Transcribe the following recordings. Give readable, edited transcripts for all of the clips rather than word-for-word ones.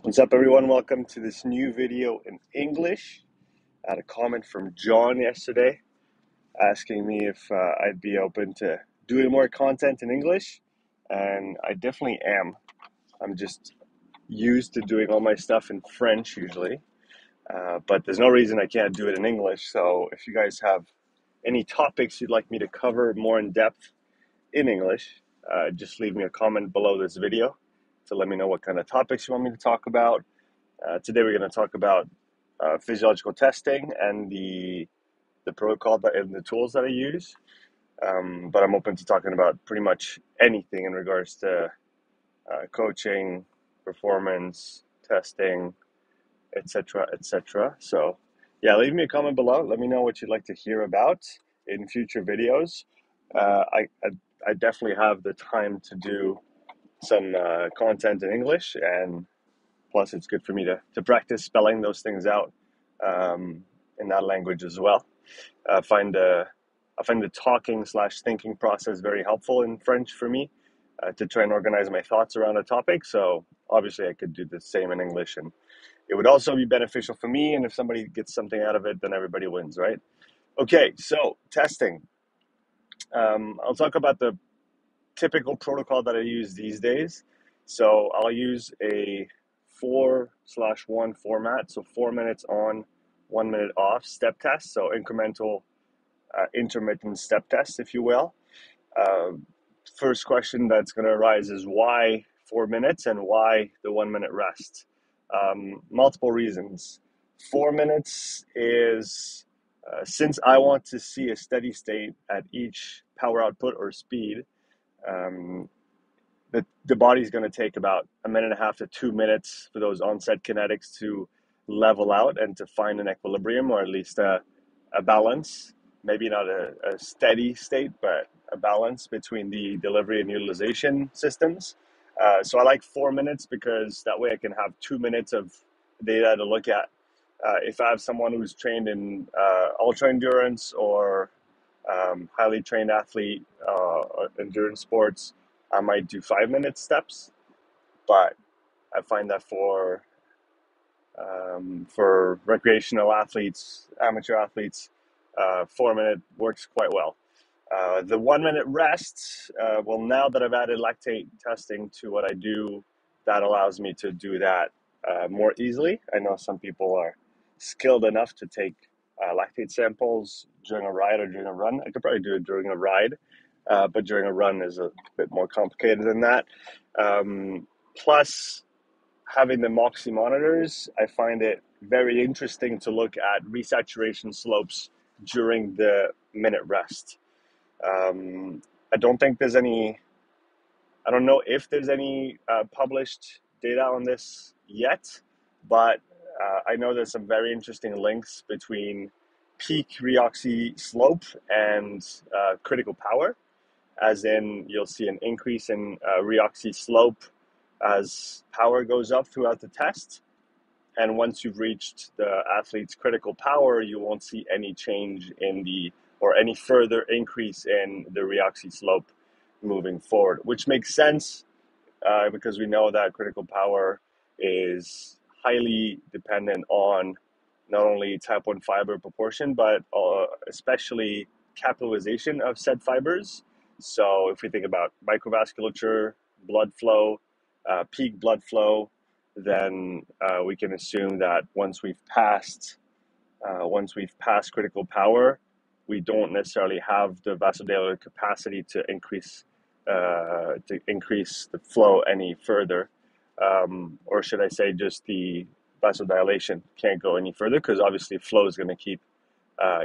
What's up, everyone? Welcome to this new video in English. I had a comment from John yesterday asking me if I'd be open to doing more content in English, and I definitely am. I'm just used to doing all my stuff in French usually, but there's no reason I can't do it in English. So if you guys have any topics you'd like me to cover more in depth in English, just leave me a comment below this video to let me know what kind of topics you want me to talk about. Today we're going to talk about physiological testing and the protocol and the tools that I use. But I'm open to talking about pretty much anything in regards to coaching, performance, testing, etc., etc. So yeah, leave me a comment below. Let me know what you'd like to hear about in future videos. I definitely have the time to do some content in English, and plus, it's good for me to practice spelling those things out in that language as well. I find the talking/thinking process very helpful in French for me to try and organize my thoughts around a topic. So obviously, I could do the same in English, and it would also be beneficial for me. And if somebody gets something out of it, then everybody wins, right? Okay, so testing. I'll talk about the typical protocol that I use these days. So I'll use a 4/1 format, so 4 minutes on, 1 minute off step test, so incremental intermittent step test, if you will. First question that's going to arise is why 4 minutes and why the 1 minute rest? Multiple reasons. 4 minutes is since I want to see a steady state at each power output or speed, the body's going to take about 1.5 to 2 minutes for those onset kinetics to level out and to find an equilibrium, or at least a balance. Maybe not a steady state, but a balance between the delivery and utilization systems. So I like 4 minutes because that way I can have 2 minutes of data to look at. If I have someone who's trained in ultra endurance or highly trained athlete, endurance sports, I might do 5 minute steps, but I find that for recreational athletes, amateur athletes, 4 minute works quite well. The 1 minute rest, well, now that I've added lactate testing to what I do, that allows me to do that more easily. I know some people are skilled enough to take lactate samples during a ride or during a run. I could probably do it during a ride, but during a run is a bit more complicated than that. Plus, having the Moxy monitors, I find it very interesting to look at resaturation slopes during the minute rest. I don't know if there's any published data on this yet, but I know there's some very interesting links between peak reoxy slope and critical power, as in you'll see an increase in reoxy slope as power goes up throughout the test. And once you've reached the athlete's critical power, you won't see any change or any further increase in the reoxy slope moving forward, which makes sense because we know that critical power is highly dependent on not only type 1 fiber proportion, but especially capitalization of said fibers. So if we think about microvasculature, blood flow, peak blood flow, then we can assume that once we've passed critical power, we don't necessarily have the vasodilator capacity to increase the flow any further, or should I say, just the vasodilation can't go any further because obviously flow is going to keep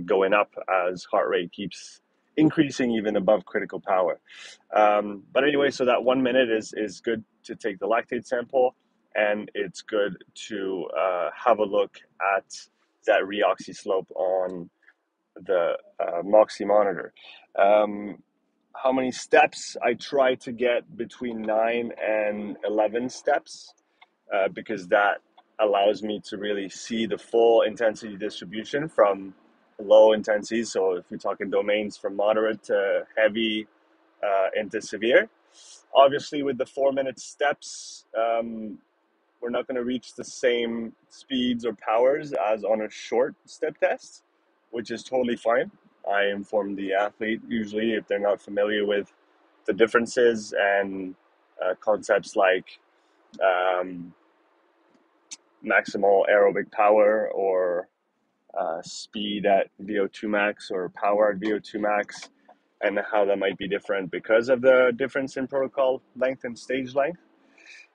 going up as heart rate keeps increasing even above critical power. But anyway, so that 1 minute is good to take the lactate sample, and it's good to have a look at that reoxy slope on the Moxy monitor. How many steps? I try to get between 9 and 11 steps because that allows me to really see the full intensity distribution from low intensity. So if we're talking domains from moderate to heavy into severe. Obviously with the 4 minute steps, we're not going to reach the same speeds or powers as on a short step test, which is totally fine. I inform the athlete usually if they're not familiar with the differences and concepts like um, maximal aerobic power or speed at VO2 max or power at VO2 max, and how that might be different because of the difference in protocol length and stage length.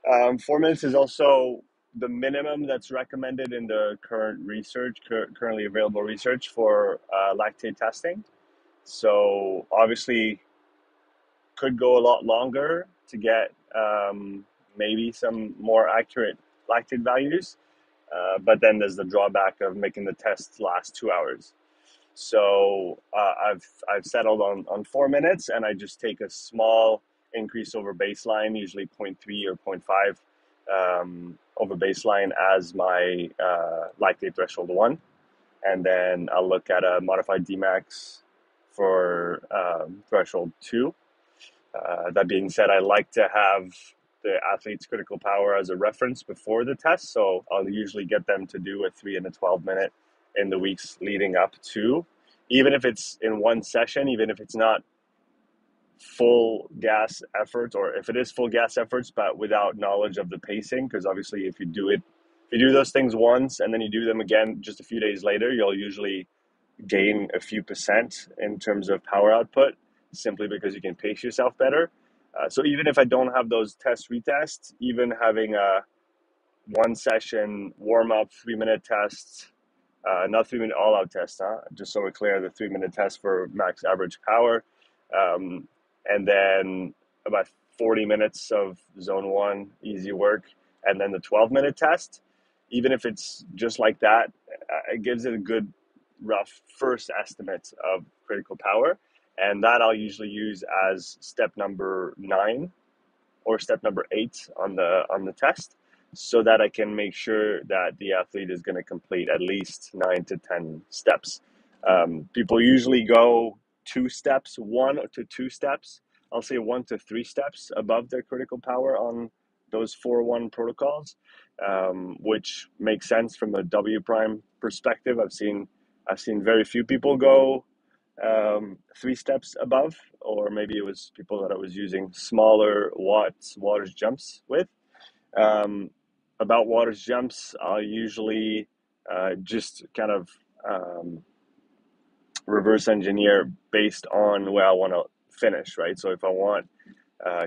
4 minutes is also the minimum that's recommended in the current research, currently available research for lactate testing. So obviously could go a lot longer to get maybe some more accurate lactate values. But then there's the drawback of making the test last 2 hours. So I've settled on 4 minutes, and I just take a small increase over baseline, usually 0.3 or 0.5 over baseline as my lactate threshold 1. And then I'll look at a modified Dmax for threshold 2. That being said, I like to have the athlete's critical power as a reference before the test. So I'll usually get them to do a 3 and a 12 minute in the weeks leading up to, even if it's in one session, even if it's not full gas efforts, or if it is full gas efforts, but without knowledge of the pacing. Because obviously if you do those things once and then you do them again just a few days later, you'll usually gain a few percent in terms of power output simply because you can pace yourself better. So even if I don't have those test retests, even having a one session warm up 3 minute test, not 3 minute all out test, just so we're clear, the 3 minute test for max average power, and then about 40 minutes of zone 1 easy work, and then the 12 minute test. Even if it's just like that, it gives it a good rough first estimate of critical power, and that I'll usually use as step number 9 or step number 8 on the test, so that I can make sure that the athlete is going to complete at least 9 to 10 steps. People usually go 1 to 2 steps. I'll say 1 to 3 steps above their critical power on those 4-1 protocols, which makes sense from a W prime perspective. I've seen very few people go 3 steps above, or maybe it was people that I was using smaller wattage jumps with. About wattage jumps, I'll usually just kind of reverse engineer based on where I want to finish, right? So if I want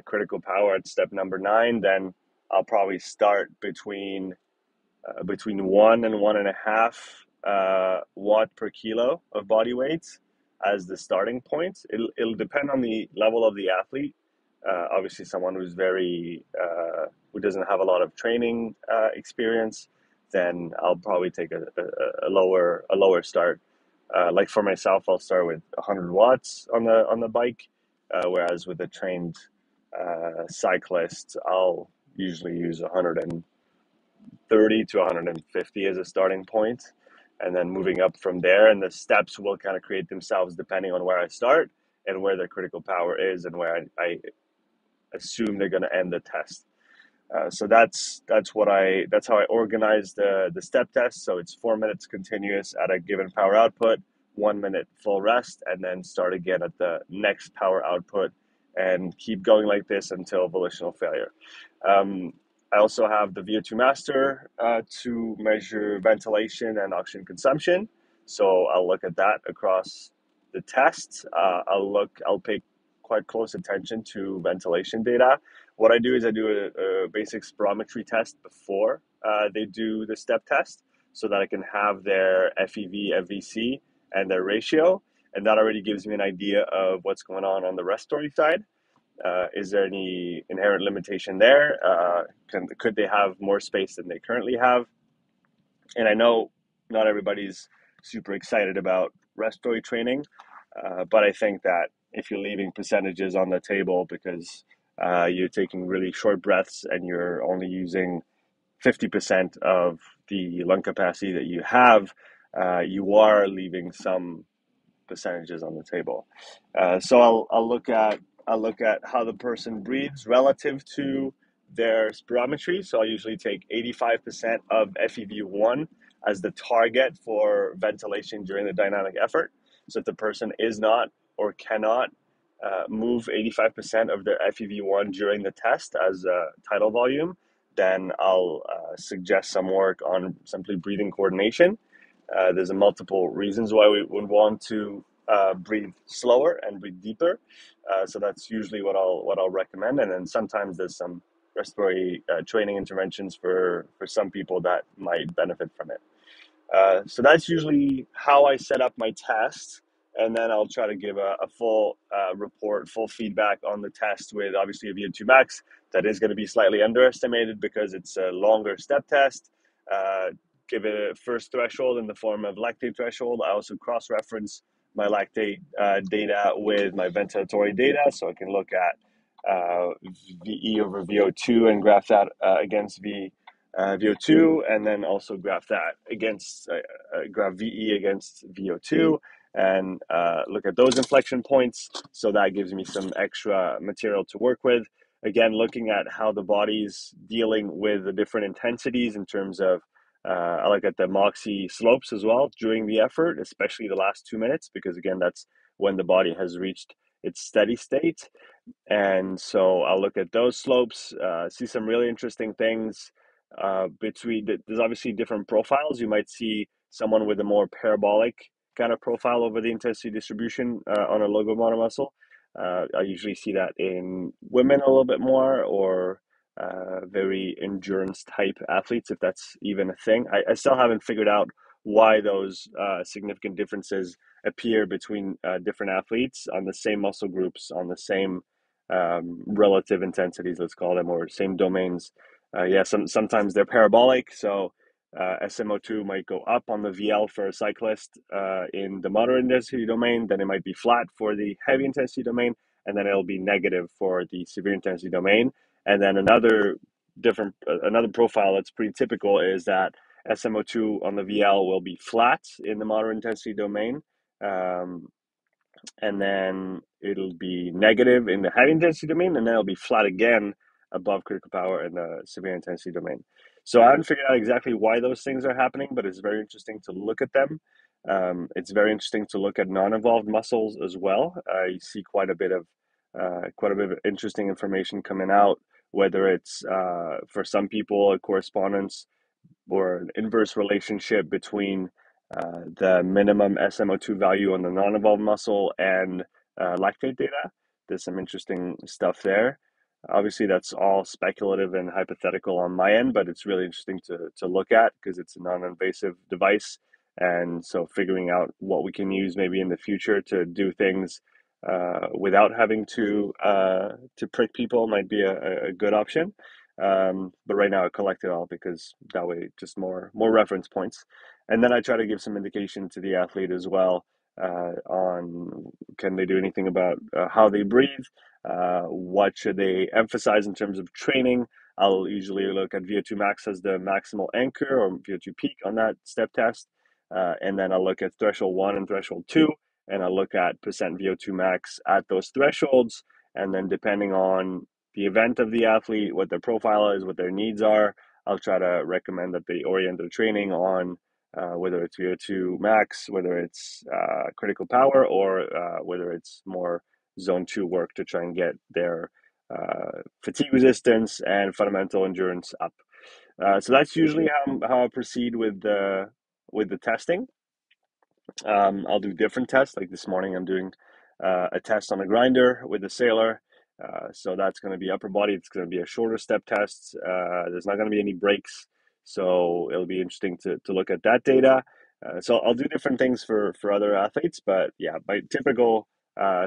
critical power at step number 9, then I'll probably start between 1 and 1.5 watt per kilo of body weight as the starting point. It'll depend on the level of the athlete. Obviously, someone who's who doesn't have a lot of training experience, then I'll probably take a lower start. Like for myself, I'll start with 100 watts on the bike, whereas with a trained cyclist, I'll usually use 130 to 150 as a starting point, and then moving up from there. And the steps will kind of create themselves depending on where I start and where their critical power is and where I assume they're going to end the test. So that's how I organize the step test. So it's 4 minutes continuous at a given power output, 1 minute full rest, and then start again at the next power output, and keep going like this until volitional failure. I also have the VO2 Master to measure ventilation and oxygen consumption. So I'll look at that across the test. I'll pay quite close attention to ventilation data. What I do is I do a basic spirometry test before they do the step test, so that I can have their FEV, FVC, and their ratio. And that already gives me an idea of what's going on the respiratory side. Is there any inherent limitation there? Could they have more space than they currently have? And I know not everybody's super excited about respiratory training, but I think that if you're leaving percentages on the table because you're taking really short breaths and you're only using 50% of the lung capacity that you have, you are leaving some percentages on the table. So I'll look at how the person breathes relative to their spirometry. So I usually take 85% of FEV1 as the target for ventilation during the dynamic effort. So if the person is not or cannot move 85% of their FEV1 during the test as a tidal volume, then I'll suggest some work on simply breathing coordination. There's multiple reasons why we would want to breathe slower and breathe deeper. So that's usually what I'll recommend. And then sometimes there's some respiratory training interventions for some people that might benefit from it. So that's usually how I set up my test. And then I'll try to give a full report, full feedback on the test with obviously a VO2 max that is going to be slightly underestimated because it's a longer step test. Give it a first threshold in the form of lactate threshold. I also cross-reference my lactate data with my ventilatory data, so I can look at VE over VO2 and graph that against VO2, and then also graph that against graph VE against VO2, and look at those inflection points. So that gives me some extra material to work with. Again, looking at how the body's dealing with the different intensities in terms of I look at the Moxy slopes as well during the effort, especially the last 2 minutes, because again, that's when the body has reached its steady state. And so I'll look at those slopes, see some really interesting things there's obviously different profiles. You might see someone with a more parabolic kind of profile over the intensity distribution on a lower motor muscle. I usually see that in women a little bit more, or very endurance type athletes, if that's even a thing. I still haven't figured out why those significant differences appear between different athletes on the same muscle groups, on the same relative intensities, let's call them, or same domains. Sometimes they're parabolic, so SMO2 might go up on the VL for a cyclist in the moderate intensity domain, then it might be flat for the heavy intensity domain, and then it'll be negative for the severe intensity domain. And then another profile that's pretty typical is that SMO2 on the VL will be flat in the moderate intensity domain, and then it'll be negative in the high intensity domain, and then it'll be flat again above critical power in the severe intensity domain. So I haven't figured out exactly why those things are happening, but it's very interesting to look at them. It's very interesting to look at non-involved muscles as well. You see quite a bit of interesting information coming out, whether it's for some people a correspondence or an inverse relationship between the minimum SMO2 value on the non-evolved muscle and lactate data. There's some interesting stuff there. Obviously, that's all speculative and hypothetical on my end, but it's really interesting to look at because it's a non-invasive device. And so figuring out what we can use maybe in the future to do things without having to prick people might be a good option. But right now I collect it all because that way just more reference points. And then I try to give some indication to the athlete as well on can they do anything about how they breathe, what should they emphasize in terms of training. I'll usually look at VO2 max as the maximal anchor or VO2 peak on that step test. And then I'll look at threshold 1 and threshold 2, and I'll look at percent VO2 max at those thresholds. And then depending on the event of the athlete, what their profile is, what their needs are, I'll try to recommend that they orient their training on whether it's VO2 max, whether it's critical power, or whether it's more zone 2 work to try and get their fatigue resistance and fundamental endurance up. So that's usually how I proceed with the testing. I'll do different tests. Like this morning, I'm doing a test on a grinder with a sailor. So that's going to be upper body. It's going to be a shorter step test. There's not going to be any breaks. So it'll be interesting to look at that data. So I'll do different things for other athletes. But yeah, my typical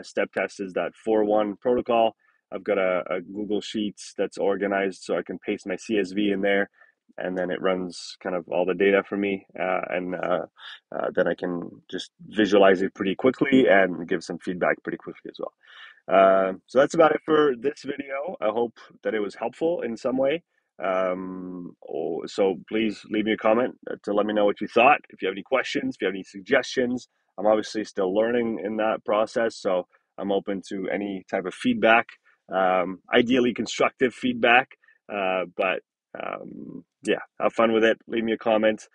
step test is that 4-1 protocol. I've got a Google Sheets that's organized so I can paste my CSV in there. And then it runs kind of all the data for me. And then I can just visualize it pretty quickly and give some feedback pretty quickly as well. So that's about it for this video. I hope that it was helpful in some way. So please leave me a comment to let me know what you thought. If you have any questions, if you have any suggestions, I'm obviously still learning in that process. So I'm open to any type of feedback, ideally constructive feedback. But yeah, have fun with it. Leave me a comment.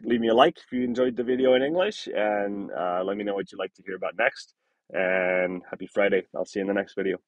Leave me a like if you enjoyed the video in English, and let me know what you'd like to hear about next. And happy Friday. I'll see you in the next video.